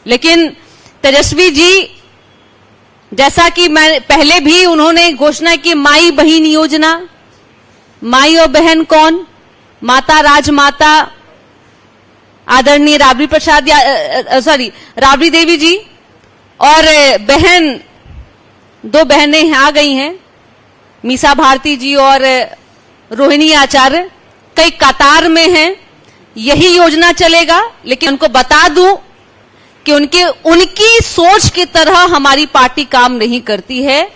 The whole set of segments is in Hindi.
लेकिन तेजस्वी जी, जैसा कि मैं पहले भी उन्होंने घोषणा की, माई बहन योजना, माई और बहन कौन, माता राजमाता आदरणीय राबड़ी देवी जी और बहन, दो बहनें आ गई हैं, मीसा भारती जी और रोहिणी आचार्य, कई कतार में हैं। यही योजना चलेगा। लेकिन उनको बता दूं कि उनकी सोच की तरह हमारी पार्टी काम नहीं करती है।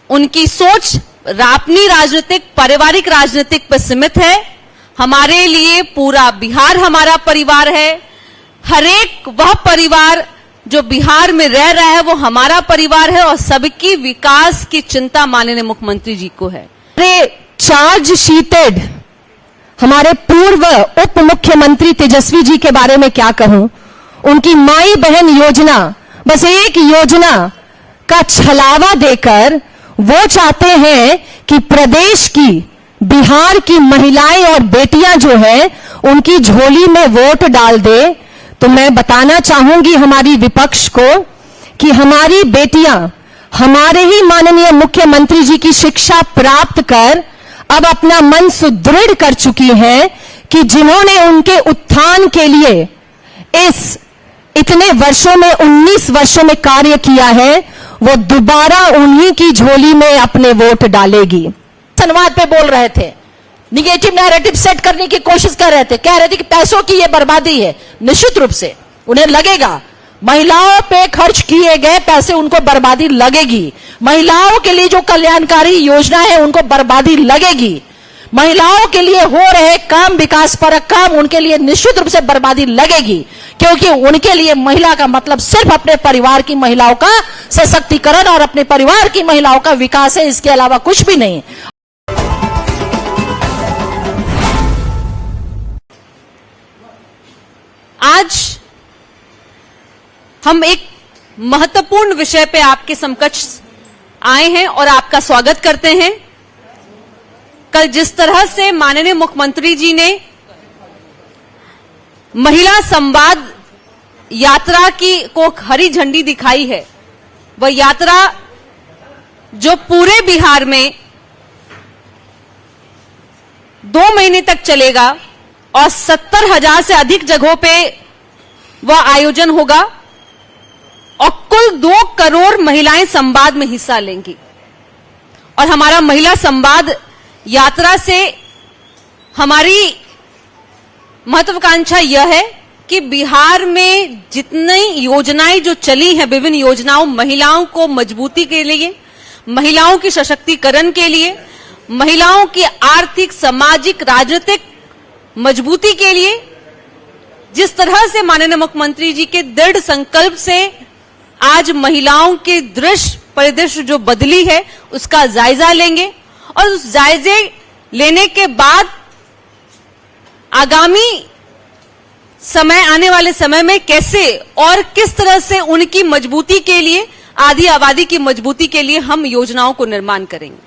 उनकी सोच अपनी राजनीतिक, पारिवारिक राजनीतिक पर सीमित है। हमारे लिए पूरा बिहार हमारा परिवार है। हर एक वह परिवार जो बिहार में रह रहा है वो हमारा परिवार है और सबकी विकास की चिंता माननीय मुख्यमंत्री जी को है। चार्ज शीटेड हमारे पूर्व उप मुख्यमंत्री तेजस्वी जी के बारे में क्या कहूं। उनकी माई बहन योजना, बस एक योजना का छलावा देकर वो चाहते हैं कि प्रदेश की, बिहार की महिलाएं और बेटियां जो हैं उनकी झोली में वोट डाल दे। तो मैं बताना चाहूंगी हमारी विपक्ष को कि हमारी बेटियां हमारे ही माननीय मुख्यमंत्री जी की शिक्षा प्राप्त कर अब अपना मन सुदृढ़ कर चुकी हैं कि जिन्होंने उनके उत्थान के लिए इस इतने वर्षों में, 19 वर्षों में कार्य किया है, वो दोबारा उन्हीं की झोली में अपने वोट डालेगी। संवाद पे बोल रहे थे, निगेटिव नैरेटिव सेट करने की कोशिश कर रहे थे, कह रहे थे कि पैसों की ये बर्बादी है। निश्चित रूप से उन्हें लगेगा, महिलाओं पे खर्च किए गए पैसे उनको बर्बादी लगेगी। महिलाओं के लिए जो कल्याणकारी योजना है उनको बर्बादी लगेगी। महिलाओं के लिए हो रहे काम, विकास परक काम, उनके लिए निश्चित रूप से बर्बादी लगेगी, क्योंकि उनके लिए महिला का मतलब सिर्फ अपने परिवार की महिलाओं का सशक्तिकरण और अपने परिवार की महिलाओं का विकास है, इसके अलावा कुछ भी नहीं। आज हम एक महत्वपूर्ण विषय पे आपके समकक्ष आए हैं और आपका स्वागत करते हैं। कल जिस तरह से माननीय मुख्यमंत्री जी ने महिला संवाद यात्रा को हरी झंडी दिखाई है, वह यात्रा जो पूरे बिहार में 2 महीने तक चलेगा और 70,000 से अधिक जगहों पे वह आयोजन होगा और कुल 2 करोड़ महिलाएं संवाद में हिस्सा लेंगी। और हमारा महिला संवाद यात्रा से हमारी महत्वाकांक्षा यह है कि बिहार में जितनी योजनाएं जो चली हैं, विभिन्न योजनाओं, महिलाओं को मजबूती के लिए, महिलाओं की सशक्तिकरण के लिए, महिलाओं की आर्थिक, सामाजिक, राजनीतिक मजबूती के लिए, जिस तरह से माननीय मुख्यमंत्री जी के दृढ़ संकल्प से आज महिलाओं की दृश्य परिदृश्य जो बदली है उसका जायजा लेंगे और उस जायजे लेने के बाद आगामी समय, आने वाले समय में कैसे और किस तरह से उनकी मजबूती के लिए, आधी आबादी की मजबूती के लिए हम योजनाओं को निर्माण करेंगे।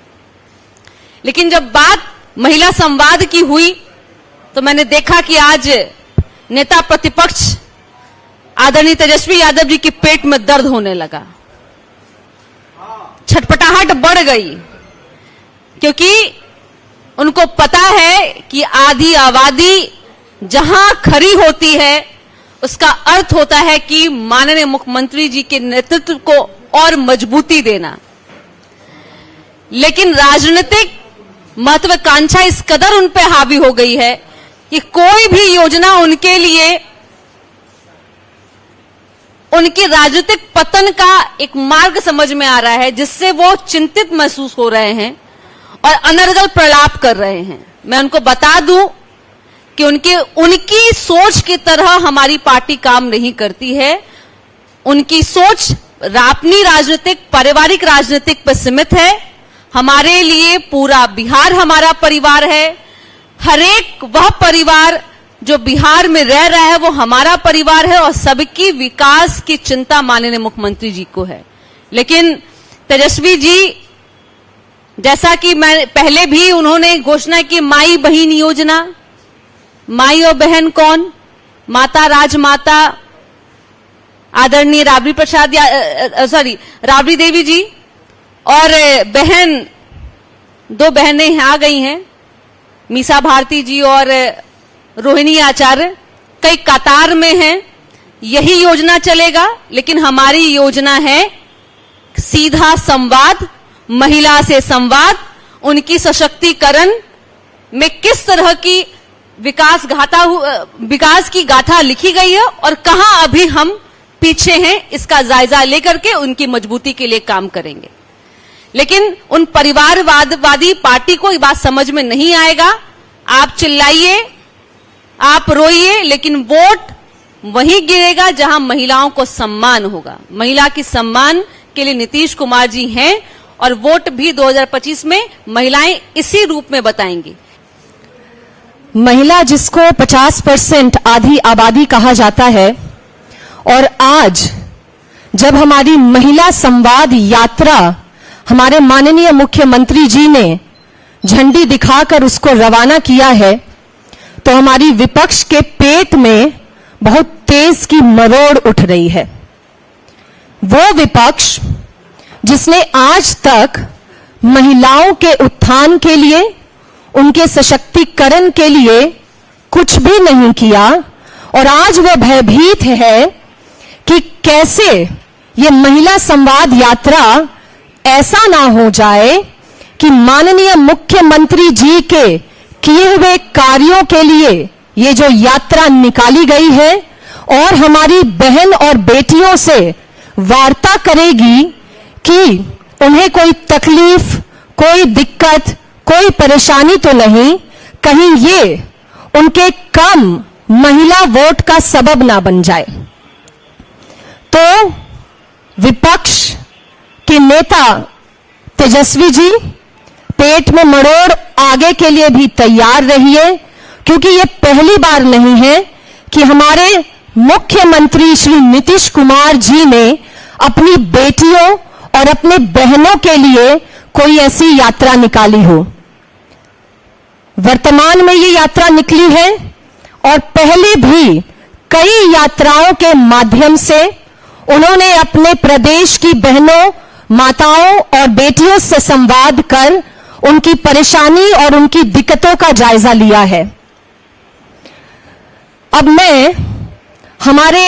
लेकिन जब बात महिला संवाद की हुई तो मैंने देखा कि आज नेता प्रतिपक्ष आदरणीय तेजस्वी यादव जी के पेट में दर्द होने लगा, छटपटाहट बढ़ गई, क्योंकि उनको पता है कि आधी आबादी जहां खड़ी होती है उसका अर्थ होता है कि माननीय मुख्यमंत्री जी के नेतृत्व को और मजबूती देना। लेकिन राजनीतिक महत्वाकांक्षा इस कदर उन पर हावी हो गई है कि कोई भी योजना उनके लिए उनकी राजनीतिक पतन का एक मार्ग समझ में आ रहा है, जिससे वो चिंतित महसूस हो रहे हैं और अनर्गल प्रलाप कर रहे हैं। मैं उनको बता दूं कि उनकी सोच की तरह हमारी पार्टी काम नहीं करती है। उनकी सोच अपनी राजनीतिक, पारिवारिक राजनीतिक पर सीमित है। हमारे लिए पूरा बिहार हमारा परिवार है। हर एक वह परिवार जो बिहार में रह रहा है वो हमारा परिवार है और सबकी विकास की चिंता माननीय मुख्यमंत्री जी को है। लेकिन तेजस्वी जी, जैसा कि मैं पहले भी उन्होंने घोषणा की, माई बहन योजना, माई और बहन कौन, माता राजमाता आदरणीय राबड़ी प्रसाद राबड़ी देवी जी और दो बहनें यहाँ आ गई हैं, मीसा भारती जी और रोहिणी आचार्य, कई कतार में हैं। यही योजना चलेगा, लेकिन हमारी योजना है सीधा संवाद, महिला से संवाद, उनकी सशक्तिकरण में किस तरह की विकास की गाथा लिखी गई है और कहां अभी हम पीछे हैं, इसका जायजा लेकर के उनकी मजबूती के लिए काम करेंगे। लेकिन उन परिवारवादी पार्टी को ये बात समझ में नहीं आएगा। आप चिल्लाइए, आप रोइए, लेकिन वोट वहीं गिरेगा जहां महिलाओं को सम्मान होगा। महिला की सम्मान के लिए नीतीश कुमार जी हैं और वोट भी 2025 में महिलाएं इसी रूप में बताएंगी। महिला जिसको 50% आधी आबादी कहा जाता है, और आज जब हमारी महिला संवाद यात्रा हमारे माननीय मुख्यमंत्री जी ने झंडी दिखाकर उसको रवाना किया है, तो हमारी विपक्ष के पेट में बहुत तेज की मरोड़ उठ रही है। वो विपक्ष जिसने आज तक महिलाओं के उत्थान के लिए, उनके सशक्तिकरण के लिए कुछ भी नहीं किया, और आज वो भयभीत है कि कैसे ये महिला संवाद यात्रा ऐसा ना हो जाए कि माननीय मुख्यमंत्री जी के किए हुए कार्यों के लिए ये जो यात्रा निकाली गई है और हमारी बहन और बेटियों से वार्ता करेगी कि उन्हें कोई तकलीफ, कोई दिक्कत, कोई परेशानी तो नहीं, कहीं ये उनके कम महिला वोट का सबब ना बन जाए। तो विपक्ष के नेता तेजस्वी जी, पेट में मरोड़ आगे के लिए भी तैयार रहिए, क्योंकि ये पहली बार नहीं है कि हमारे मुख्यमंत्री श्री नीतीश कुमार जी ने अपनी बेटियों और अपने बहनों के लिए कोई ऐसी यात्रा निकाली हो। वर्तमान में ये यात्रा निकली है और पहले भी कई यात्राओं के माध्यम से उन्होंने अपने प्रदेश की बहनों, माताओं और बेटियों से संवाद कर उनकी परेशानी और उनकी दिक्कतों का जायजा लिया है। अब मैं हमारे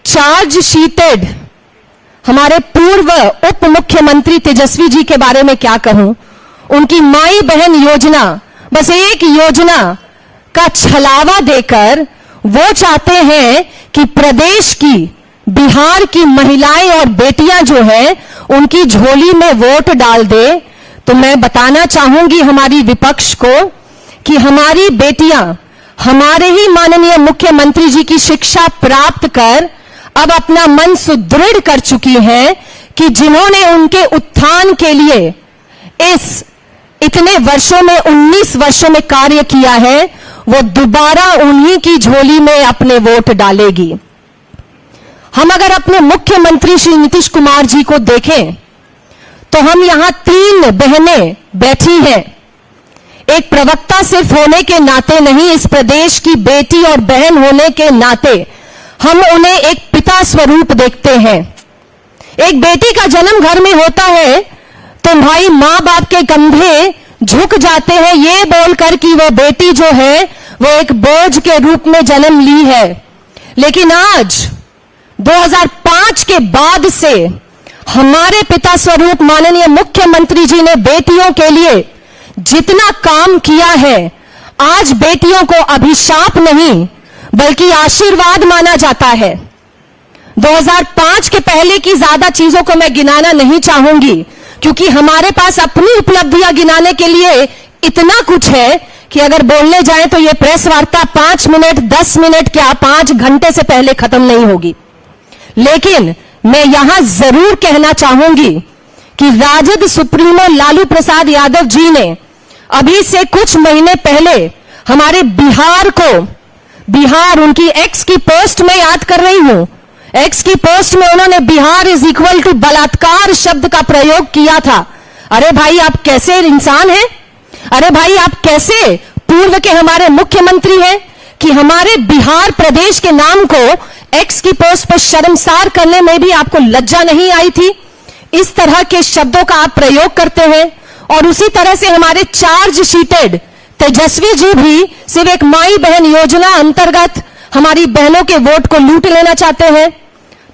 चार्ज शीटेड हमारे पूर्व उप मुख्यमंत्री तेजस्वी जी के बारे में क्या कहूं। उनकी माई बहन योजना, बस एक योजना का छलावा देकर वो चाहते हैं कि प्रदेश की, बिहार की महिलाएं और बेटियां जो हैं उनकी झोली में वोट डाल दे। तो मैं बताना चाहूंगी हमारी विपक्ष को कि हमारी बेटियां हमारे ही माननीय मुख्यमंत्री जी की शिक्षा प्राप्त कर अब अपना मन सुदृढ़ कर चुकी हैं कि जिन्होंने उनके उत्थान के लिए इस इतने वर्षों में 19 वर्षों में कार्य किया है, वो दोबारा उन्हीं की झोली में अपने वोट डालेगी। हम अगर अपने मुख्यमंत्री श्री नीतीश कुमार जी को देखें तो हम यहां 3 बहनें बैठी हैं। एक प्रवक्ता सिर्फ होने के नाते नहीं, इस प्रदेश की बेटी और बहन होने के नाते हम उन्हें एक पिता स्वरूप देखते हैं। एक बेटी का जन्म घर में होता है तो भाई मां बाप के कंधे झुक जाते हैं ये बोलकर कि वो बेटी जो है वो एक बोझ के रूप में जन्म ली है। लेकिन आज 2005 के बाद से हमारे पिता स्वरूप माननीय मुख्यमंत्री जी ने बेटियों के लिए जितना काम किया है, आज बेटियों को अभिशाप नहीं बल्कि आशीर्वाद माना जाता है। 2005 के पहले की ज्यादा चीजों को मैं गिनाना नहीं चाहूंगी, क्योंकि हमारे पास अपनी उपलब्धियां गिनाने के लिए इतना कुछ है कि अगर बोलने जाए तो यह प्रेस वार्ता 5 मिनट 10 मिनट क्या 5 घंटे से पहले खत्म नहीं होगी। लेकिन मैं यहां जरूर कहना चाहूंगी कि राजद सुप्रीमो लालू प्रसाद यादव जी ने अभी से कुछ महीने पहले हमारे बिहार को, बिहार उनकी एक्स की पोस्ट में याद कर रही हूं, एक्स की पोस्ट में उन्होंने बिहार इज इक्वल टू बलात्कार शब्द का प्रयोग किया था। अरे भाई आप कैसे इंसान हैं? अरे भाई आप कैसे पूर्व के हमारे मुख्यमंत्री हैं कि हमारे बिहार प्रदेश के नाम को एक्स की पोस्ट पर शर्मसार करने में भी आपको लज्जा नहीं आई थी? इस तरह के शब्दों का आप प्रयोग करते हैं। और उसी तरह से हमारे चार्ज शीटेड तेजस्वी जी भी सिर्फ एक माई बहन योजना अंतर्गत हमारी बहनों के वोट को लूट लेना चाहते हैं।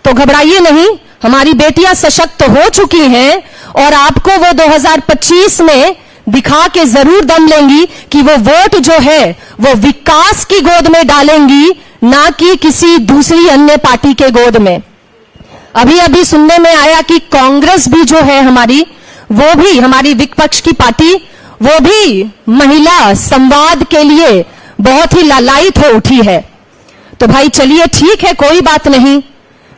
तो घबराइए नहीं, हमारी बेटियां सशक्त हो चुकी हैं और आपको वो 2025 में दिखा के जरूर दम लेंगी कि वो वोट जो है वो विकास की गोद में डालेंगी, ना कि किसी दूसरी अन्य पार्टी के गोद में। अभी अभी सुनने में आया कि कांग्रेस भी जो है हमारी, वो भी हमारी विपक्ष की पार्टी, वो भी महिला संवाद के लिए बहुत ही लालायित हो उठी है। तो भाई चलिए ठीक है, कोई बात नहीं,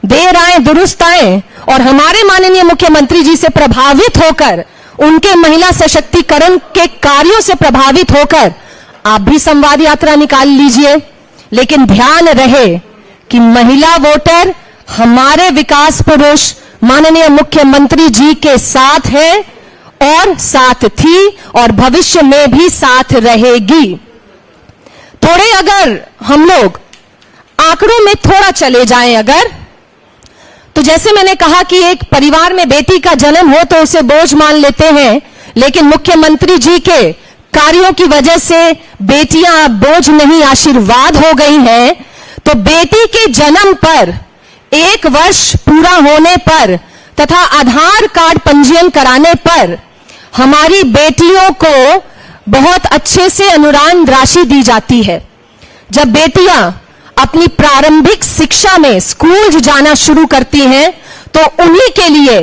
देर आए दुरुस्त आए। और हमारे माननीय मुख्यमंत्री जी से प्रभावित होकर, उनके महिला सशक्तिकरण के कार्यों से प्रभावित होकर आप भी संवाद यात्रा निकाल लीजिए। लेकिन ध्यान रहे कि महिला वोटर हमारे विकास पुरुष माननीय मुख्यमंत्री जी के साथ है और साथ थी और भविष्य में भी साथ रहेगी। थोड़े अगर हम लोग आंकड़ों में थोड़ा चले जाएं अगर, तो जैसे मैंने कहा कि एक परिवार में बेटी का जन्म हो तो उसे बोझ मान लेते हैं, लेकिन मुख्यमंत्री जी के कार्यों की वजह से बेटियां अब बोझ नहीं आशीर्वाद हो गई हैं। तो बेटी के जन्म पर 1 वर्ष पूरा होने पर तथा आधार कार्ड पंजीयन कराने पर हमारी बेटियों को बहुत अच्छे से अनुदान राशि दी जाती है। जब बेटियां अपनी प्रारंभिक शिक्षा में स्कूल जाना शुरू करती हैं तो उन्हीं के लिए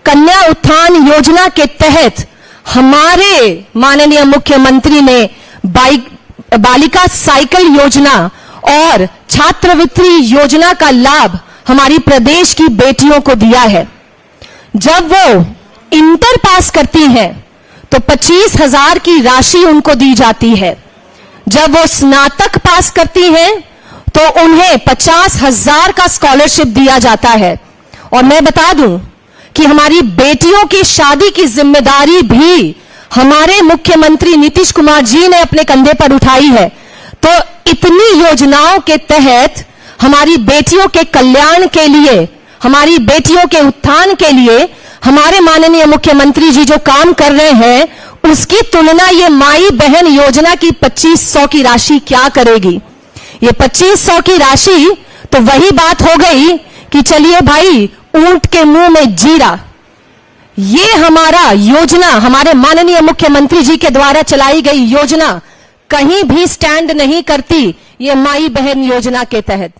कन्या उत्थान योजना के तहत हमारे माननीय मुख्यमंत्री ने बालिका साइकिल योजना और छात्रवृत्ति योजना का लाभ हमारी प्रदेश की बेटियों को दिया है। जब वो इंटर पास करती हैं तो 25,000 की राशि उनको दी जाती है। जब वो स्नातक पास करती हैं तो उन्हें 50,000 का स्कॉलरशिप दिया जाता है। और मैं बता दूं कि हमारी बेटियों की शादी की जिम्मेदारी भी हमारे मुख्यमंत्री नीतीश कुमार जी ने अपने कंधे पर उठाई है। तो इतनी योजनाओं के तहत हमारी बेटियों के कल्याण के लिए, हमारी बेटियों के उत्थान के लिए हमारे माननीय मुख्यमंत्री जी जो काम कर रहे हैं, उसकी तुलना ये माई बहन योजना की 2500 की राशि क्या करेगी। ये 2500 की राशि तो वही बात हो गई कि चलिए भाई ऊंट के मुंह में जीरा। ये हमारा योजना, हमारे माननीय मुख्यमंत्री जी के द्वारा चलाई गई योजना कहीं भी स्टैंड नहीं करती ये माई बहन योजना के तहत।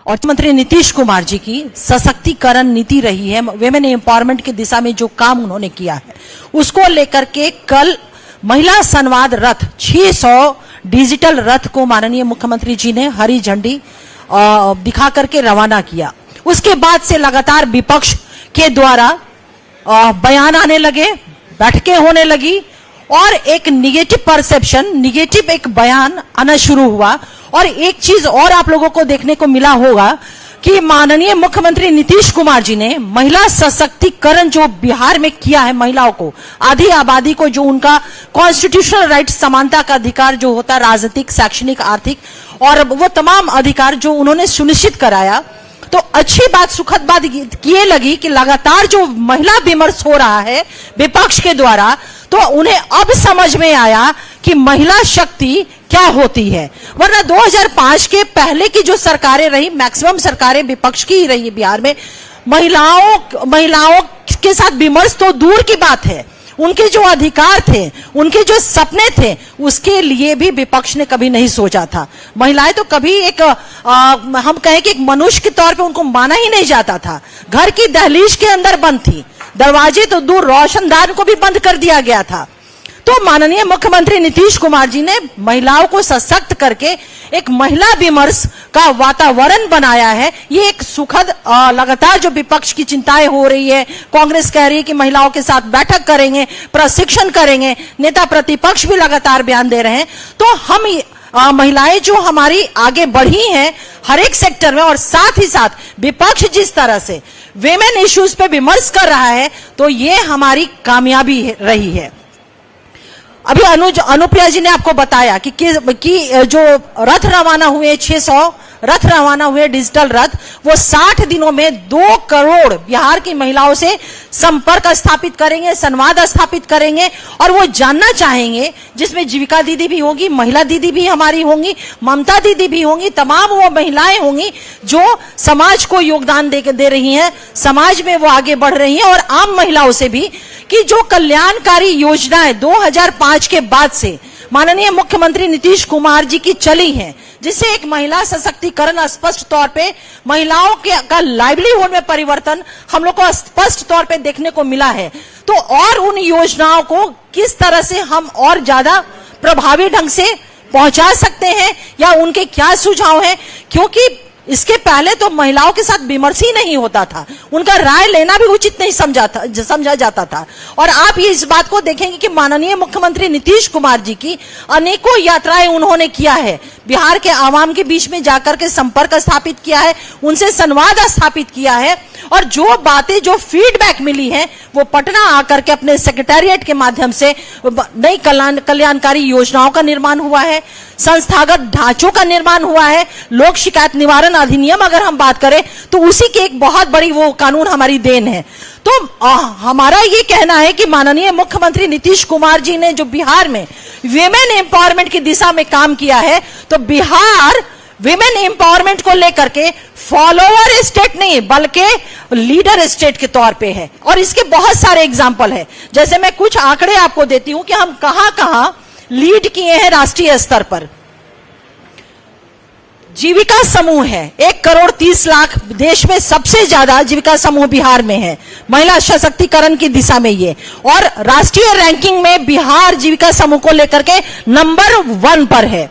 और मुख्यमंत्री नीतीश कुमार जी की सशक्तिकरण नीति रही है, वेमेन एम्पावरमेंट की दिशा में जो काम उन्होंने किया है उसको लेकर के कल महिला संवाद रथ 600 डिजिटल रथ को माननीय मुख्यमंत्री जी ने हरी झंडी दिखा करके रवाना किया। उसके बाद से लगातार विपक्ष के द्वारा बयान आने लगे, बैठकें होने लगी और एक निगेटिव परसेप्शन, निगेटिव एक बयान आना शुरू हुआ। और एक चीज और आप लोगों को देखने को मिला होगा कि माननीय मुख्यमंत्री नीतीश कुमार जी ने महिला सशक्तिकरण जो बिहार में किया है, महिलाओं को, आधी आबादी को जो उनका कॉन्स्टिट्यूशनल राइट, समानता का अधिकार जो होता है, राजनीतिक, शैक्षणिक, आर्थिक और वो तमाम अधिकार जो उन्होंने सुनिश्चित कराया। तो अच्छी बात, सुखद बात ये लगी कि लगातार जो महिला विमर्श हो रहा है विपक्ष के द्वारा, तो उन्हें अब समझ में आया कि महिला शक्ति क्या होती है। वरना 2005 के पहले की जो सरकारें रही, मैक्सिमम सरकारें विपक्ष की ही रही बिहार में, महिलाओं के साथ विमर्श तो दूर की बात है, उनके जो अधिकार थे, उनके जो सपने थे, उसके लिए भी विपक्ष ने कभी नहीं सोचा था। महिलाएं तो कभी एक हम कहें कि एक मनुष्य के तौर पे उनको माना ही नहीं जाता था। घर की दहलीज के अंदर बंद थी, दरवाजे तो दूर, रोशनदान को भी बंद कर दिया गया था। तो माननीय मुख्यमंत्री नीतीश कुमार जी ने महिलाओं को सशक्त करके एक महिला विमर्श का वातावरण बनाया है। ये एक सुखद, लगातार जो विपक्ष की चिंताएं हो रही है, कांग्रेस कह रही है कि महिलाओं के साथ बैठक करेंगे, प्रशिक्षण करेंगे, नेता प्रतिपक्ष भी लगातार बयान दे रहे हैं। तो हम महिलाएं जो हमारी आगे बढ़ी हैं हर एक सेक्टर में, और साथ ही साथ विपक्ष जिस तरह से विमेन इश्यूज पे विमर्श कर रहा है, तो ये हमारी कामयाबी रही है। अभी अनुप्रिया जी ने आपको बताया कि जो रथ रवाना हुए 600 रथ रवाना हुए, डिजिटल रथ, वो 60 दिनों में 2 करोड़ बिहार की महिलाओं से संपर्क स्थापित करेंगे, संवाद स्थापित करेंगे और वो जानना चाहेंगे, जिसमें जीविका दीदी भी होगी, महिला दीदी भी हमारी होंगी, ममता दीदी भी होंगी, तमाम वो महिलाएं होंगी जो समाज को योगदान दे रही हैं, समाज में वो आगे बढ़ रही हैं, और आम महिलाओं से भी कि जो कल्याणकारी योजनाएं 2005 के बाद से माननीय मुख्यमंत्री नीतीश कुमार जी की चली हैं, जिससे एक महिला सशक्तिकरण स्पष्ट तौर पे महिलाओं के का लाइवलीहुड में परिवर्तन हम लोग को स्पष्ट तौर पे देखने को मिला है। तो और उन योजनाओं को किस तरह से हम और ज्यादा प्रभावी ढंग से पहुंचा सकते हैं या उनके क्या सुझाव हैं, क्योंकि इसके पहले तो महिलाओं के साथ विमर्श ही नहीं होता था, उनका राय लेना भी उचित नहीं समझा जाता था। और आप ये इस बात को देखेंगे कि माननीय मुख्यमंत्री नीतीश कुमार जी की अनेकों यात्राएं उन्होंने किया है, बिहार के आवाम के बीच में जाकर के संपर्क स्थापित किया है, उनसे संवाद स्थापित किया है, और जो बातें, जो फीडबैक मिली है, वो पटना आकर के अपने सेक्रेटेरिएट के माध्यम से नई कल्याणकारी योजनाओं का निर्माण हुआ है, संस्थागत ढांचों का निर्माण हुआ है, लोक शिकायत निवारण अधिनियम अगर हम बात करें तो उसी की एक बहुत बड़ी वो कानून हमारी देन है। तो हमारा ये कहना है कि माननीय मुख्यमंत्री नीतीश कुमार जी ने जो बिहार में विमेन एम्पावरमेंट की दिशा में काम किया है, तो बिहार विमेन एम्पावरमेंट को लेकर के फॉलोअर स्टेट नहीं बल्कि लीडर स्टेट के तौर पे है, और इसके बहुत सारे एग्जाम्पल है। जैसे मैं कुछ आंकड़े आपको देती हूं कि हम कहां कहां लीड किए हैं राष्ट्रीय स्तर पर। जीविका समूह है 1,30,00,000, देश में सबसे ज्यादा जीविका समूह बिहार में है, महिला सशक्तिकरण की दिशा में ये, और राष्ट्रीय रैंकिंग में बिहार जीविका समूह को लेकर के नंबर 1 पर है।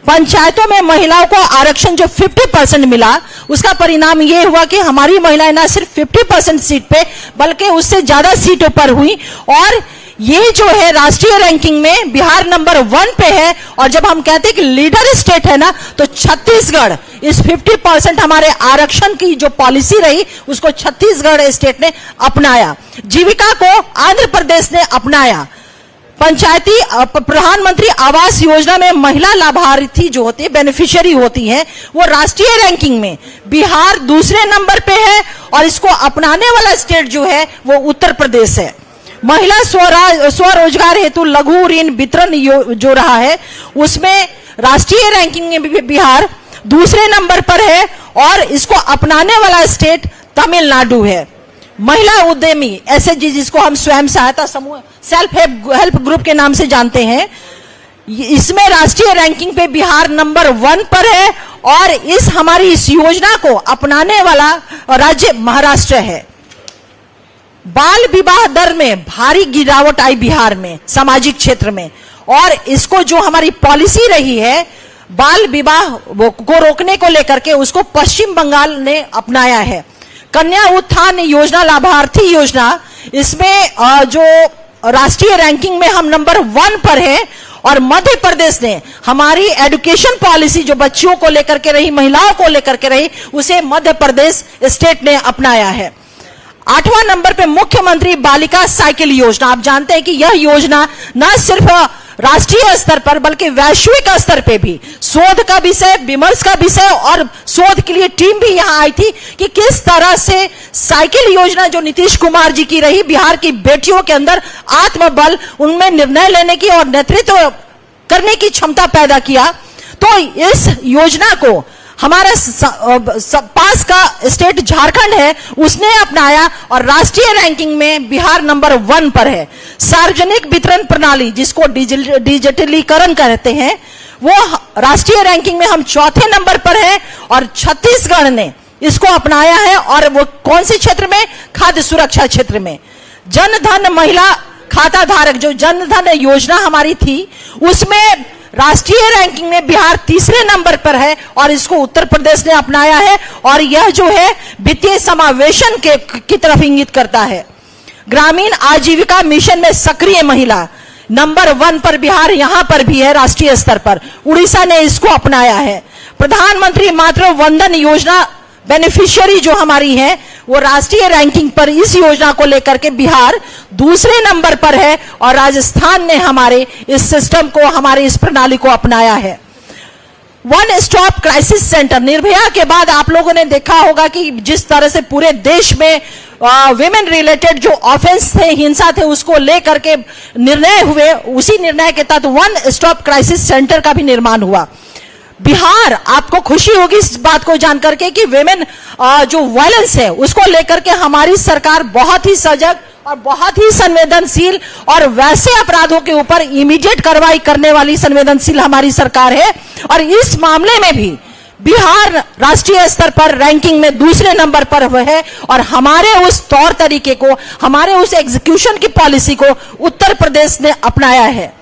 पंचायतों में महिलाओं को आरक्षण जो 50% मिला, उसका परिणाम ये हुआ कि हमारी महिलाएं ना सिर्फ 50% सीट पे बल्कि उससे ज्यादा सीटों पर हुई, और ये जो है राष्ट्रीय रैंकिंग में बिहार नंबर 1 पे है। और जब हम कहते हैं कि लीडर स्टेट है ना, तो छत्तीसगढ़ इस 50% हमारे आरक्षण की जो पॉलिसी रही उसको छत्तीसगढ़ स्टेट ने अपनाया, जीविका को आंध्र प्रदेश ने अपनाया। पंचायती प्रधानमंत्री आवास योजना में महिला लाभार्थी जो होती है, बेनिफिशियरी होती है, वो राष्ट्रीय रैंकिंग में बिहार दूसरे नंबर पे है, और इसको अपनाने वाला स्टेट जो है वो उत्तर प्रदेश है। महिला स्वरोजगार हेतु लघु ऋण वितरण जो रहा है, उसमें राष्ट्रीय रैंकिंग में बिहार दूसरे नंबर पर है, और इसको अपनाने वाला स्टेट तमिलनाडु है। महिला उद्यमी एसएचजी, जिसको हम स्वयं सहायता समूह, सेल्फ हेल्प ग्रुप के नाम से जानते हैं, इसमें राष्ट्रीय रैंकिंग पे बिहार नंबर 1 पर है, और हमारी इस योजना को अपनाने वाला राज्य महाराष्ट्र है। बाल विवाह दर में भारी गिरावट आई बिहार में सामाजिक क्षेत्र में, और इसको जो हमारी पॉलिसी रही है बाल विवाह को रोकने को लेकर के, उसको पश्चिम बंगाल ने अपनाया है। कन्या उत्थान योजना, लाभार्थी योजना, इसमें जो राष्ट्रीय रैंकिंग में हम नंबर 1 पर है, और मध्य प्रदेश ने हमारी एजुकेशन पॉलिसी जो बच्चियों को लेकर के रही, महिलाओं को लेकर के रही, उसे मध्य प्रदेश स्टेट ने अपनाया है। 8वां नंबर पे मुख्यमंत्री बालिका साइकिल योजना। आप जानते हैं कि यह योजना न सिर्फ राष्ट्रीय स्तर पर बल्कि वैश्विक स्तर पे भी शोध का विषय, विमर्श का विषय, और शोध के लिए टीम भी यहां आई थी कि किस तरह से साइकिल योजना जो नीतीश कुमार जी की रही, बिहार की बेटियों के अंदर आत्मबल, उनमें निर्णय लेने की और नेतृत्व करने की क्षमता पैदा किया। तो इस योजना को हमारा पास का स्टेट झारखंड है, उसने अपनाया, और राष्ट्रीय रैंकिंग में बिहार नंबर 1 पर है। सार्वजनिक वितरण प्रणाली, जिसको डिजिटलीकरण कहते हैं, वो राष्ट्रीय रैंकिंग में हम 4थे नंबर पर है, और छत्तीसगढ़ ने इसको अपनाया है। और वो कौन से क्षेत्र में? खाद्य सुरक्षा क्षेत्र में। जन धन महिला खाता धारक जो जन धन योजना हमारी थी, उसमें राष्ट्रीय रैंकिंग में बिहार 3रे नंबर पर है, और इसको उत्तर प्रदेश ने अपनाया है, और यह जो है वित्तीय समावेशन की तरफ इंगित करता है। ग्रामीण आजीविका मिशन में सक्रिय महिला नंबर 1 पर बिहार यहां पर भी है राष्ट्रीय स्तर पर, उड़ीसा ने इसको अपनाया है। प्रधानमंत्री मातृ वंदन योजना बेनिफिशियरी जो हमारी है, वो राष्ट्रीय रैंकिंग पर इस योजना को लेकर के बिहार 2रे नंबर पर है, और राजस्थान ने हमारे इस सिस्टम को, हमारे इस प्रणाली को अपनाया है। One stop crisis centre, Nirbhaya के बाद आप लोगों ने देखा होगा कि जिस तरह से पूरे देश में विमेन रिलेटेड जो ऑफेंस थे, हिंसा थे, उसको लेकर के निर्णय हुए, उसी निर्णय के तहत वन स्टॉप क्राइसिस सेंटर का भी निर्माण हुआ। बिहार, आपको खुशी होगी इस बात को जानकर के कि विमेन जो वायलेंस है उसको लेकर के हमारी सरकार बहुत ही सजग और बहुत ही संवेदनशील और वैसे अपराधों के ऊपर इमीडिएट कार्रवाई करने वाली संवेदनशील हमारी सरकार है। और इस मामले में भी बिहार राष्ट्रीय स्तर पर रैंकिंग में दूसरे नंबर पर है और हमारे उस तौर तरीके को, हमारे उस एग्जीक्यूशन की पॉलिसी को उत्तर प्रदेश ने अपनाया है।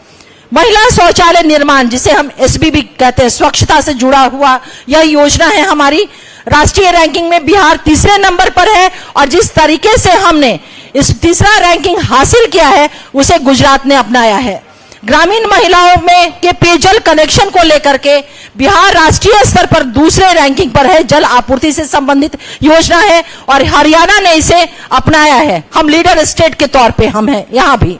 महिला शौचालय निर्माण, जिसे हम SBB कहते हैं, स्वच्छता से जुड़ा हुआ यह योजना है हमारी। राष्ट्रीय रैंकिंग में बिहार तीसरे नंबर पर है और जिस तरीके से हमने इस तीसरा रैंकिंग हासिल किया है उसे गुजरात ने अपनाया है। ग्रामीण महिलाओं में के पेयजल कनेक्शन को लेकर के बिहार राष्ट्रीय स्तर पर दूसरे रैंकिंग पर है, जल आपूर्ति से संबंधित योजना है और हरियाणा ने इसे अपनाया है। हम लीडर स्टेट के तौर पे हम हैं यहां भी।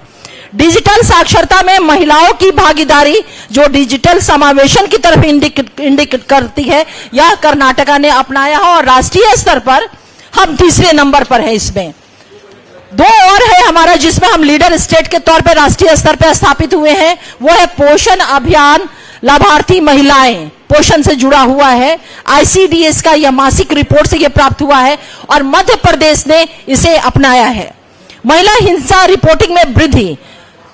डिजिटल साक्षरता में महिलाओं की भागीदारी जो डिजिटल समावेशन की तरफ इंडिकेट करती है, यह कर्नाटका ने अपनाया है और राष्ट्रीय स्तर पर हम तीसरे नंबर पर है। इसमें दो और है हमारा जिसमें हम लीडर स्टेट के तौर पर राष्ट्रीय स्तर पर स्थापित हुए हैं, वो है पोषण अभियान। लाभार्थी महिलाएं पोषण से जुड़ा हुआ है, ICDS का यह मासिक रिपोर्ट से यह प्राप्त हुआ है और मध्य प्रदेश ने इसे अपनाया है। महिला हिंसा रिपोर्टिंग में वृद्धि,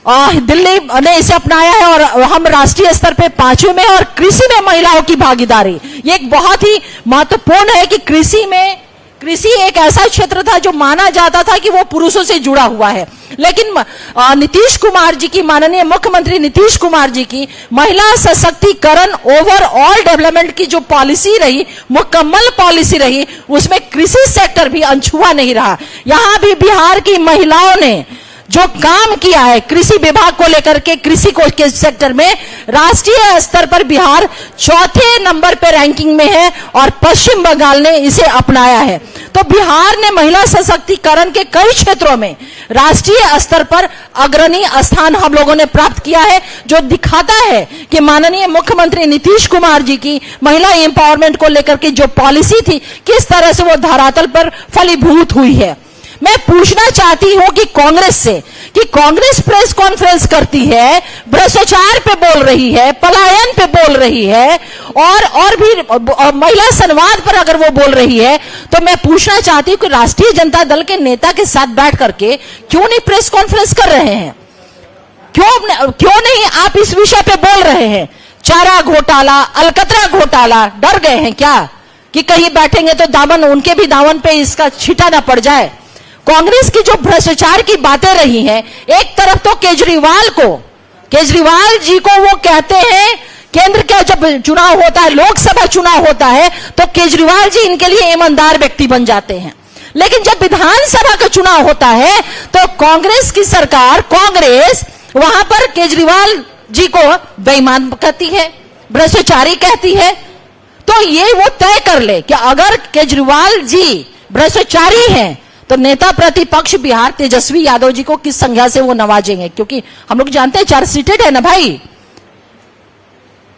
दिल्ली ने इसे अपनाया है और हम राष्ट्रीय स्तर पे 5वें में। और कृषि में महिलाओं की भागीदारी, ये एक बहुत ही महत्वपूर्ण है कि कृषि एक ऐसा क्षेत्र था जो माना जाता था कि वो पुरुषों से जुड़ा हुआ है, लेकिन नीतीश कुमार जी की, माननीय मुख्यमंत्री नीतीश कुमार जी की महिला सशक्तिकरण ओवरऑल डेवलपमेंट की जो पॉलिसी रही, मुकम्मल पॉलिसी रही, उसमें कृषि सेक्टर भी अनछुआ नहीं रहा। यहां भी बिहार की महिलाओं ने जो काम किया है कृषि विभाग को लेकर के, कृषि को के सेक्टर में राष्ट्रीय स्तर पर बिहार चौथे नंबर पर रैंकिंग में है और पश्चिम बंगाल ने इसे अपनाया है। तो बिहार ने महिला सशक्तिकरण के कई क्षेत्रों में राष्ट्रीय स्तर पर अग्रणी स्थान हम लोगों ने प्राप्त किया है, जो दिखाता है कि माननीय मुख्यमंत्री नीतीश कुमार जी की महिला एम्पावरमेंट को लेकर के जो पॉलिसी थी, किस तरह से वो धरातल पर फलीभूत हुई है। मैं पूछना चाहती हूं कि कांग्रेस से, कि कांग्रेस प्रेस कॉन्फ्रेंस करती है, भ्रष्टाचार पे बोल रही है, पलायन पे बोल रही है और भी महिला संवाद पर अगर वो बोल रही है, तो मैं पूछना चाहती हूं कि राष्ट्रीय जनता दल के नेता के साथ बैठ करके क्यों नहीं प्रेस कॉन्फ्रेंस कर रहे हैं? क्यों नहीं आप इस विषय पे बोल रहे हैं? चारा घोटाला, अलकतरा घोटाला, डर गए हैं क्या कि कहीं बैठेंगे तो दामन, उनके भी दामन पे इसका छींटा ना पड़ जाए? कांग्रेस की जो भ्रष्टाचार की बातें रही हैं, एक तरफ तो केजरीवाल जी को वो कहते हैं, केंद्र का जब चुनाव होता है, लोकसभा चुनाव होता है, तो केजरीवाल जी इनके लिए ईमानदार व्यक्ति बन जाते हैं। लेकिन जब विधानसभा का चुनाव होता है तो कांग्रेस की सरकार, कांग्रेस वहां पर केजरीवाल जी को बेईमान कहती है, भ्रष्टाचारी कहती है। तो ये वो तय कर ले कि अगर केजरीवाल जी भ्रष्टाचारी हैं तो नेता प्रतिपक्ष बिहार तेजस्वी यादव जी को किस संज्ञा से वो नवाजेंगे? क्योंकि हम लोग जानते हैं चार्जशीटेड है ना भाई।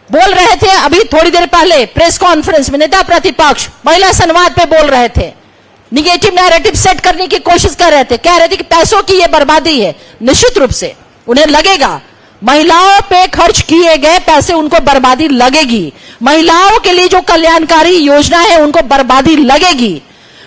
बोल रहे थे अभी थोड़ी देर पहले प्रेस कॉन्फ्रेंस में, नेता प्रतिपक्ष महिला संवाद पे बोल रहे थे, निगेटिव नैरेटिव सेट करने की कोशिश कर रहे थे, कह रहे थे कि पैसों की ये बर्बादी है। निश्चित रूप से उन्हें लगेगा, महिलाओं पे खर्च किए गए पैसे उनको बर्बादी लगेगी। महिलाओं के लिए जो कल्याणकारी योजना है उनको बर्बादी लगेगी।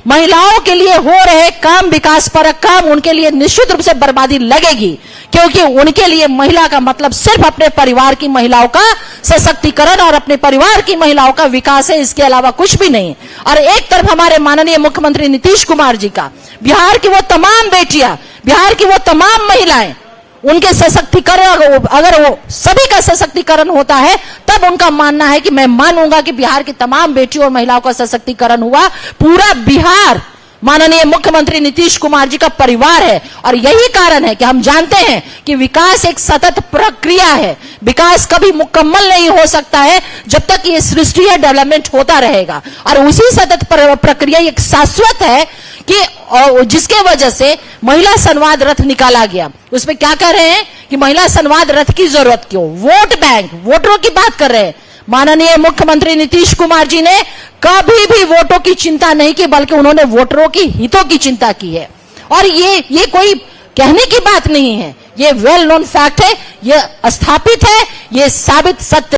महिलाओं के लिए हो रहे काम, विकास परक काम, उनके लिए निश्चित रूप से बर्बादी लगेगी, क्योंकि उनके लिए महिला का मतलब सिर्फ अपने परिवार की महिलाओं का सशक्तिकरण और अपने परिवार की महिलाओं का विकास है, इसके अलावा कुछ भी नहीं। और एक तरफ हमारे माननीय मुख्यमंत्री नीतीश कुमार जी का, बिहार की वो तमाम बेटियां, बिहार की वो तमाम महिलाएं, उनके सशक्तिकरण, अगर वो सभी का सशक्तिकरण होता है तब उनका मानना है कि मैं मानूंगा कि बिहार की तमाम बेटियों और महिलाओं का सशक्तिकरण हुआ। पूरा बिहार माननीय मुख्यमंत्री नीतीश कुमार जी का परिवार है और यही कारण है कि हम जानते हैं कि विकास एक सतत प्रक्रिया है। विकास कभी मुकम्मल नहीं हो सकता है जब तक ये सृष्टि है, डेवलपमेंट होता रहेगा। और उसी सतत प्रक्रिया एक शाश्वत है कि जिसके वजह से महिला संवाद रथ निकाला गया। उसमें क्या कह रहे हैं कि महिला संवाद रथ की जरूरत क्यों? वोट बैंक, वोटरों की बात कर रहे हैं। माननीय मुख्यमंत्री नीतीश कुमार जी ने कभी भी वोटों की चिंता नहीं की, बल्कि उन्होंने वोटरों की हितों की चिंता की है। और ये कोई कहने की बात नहीं है, ये वेल नोन फैक्ट है, ये स्थापित है, ये साबित सत्य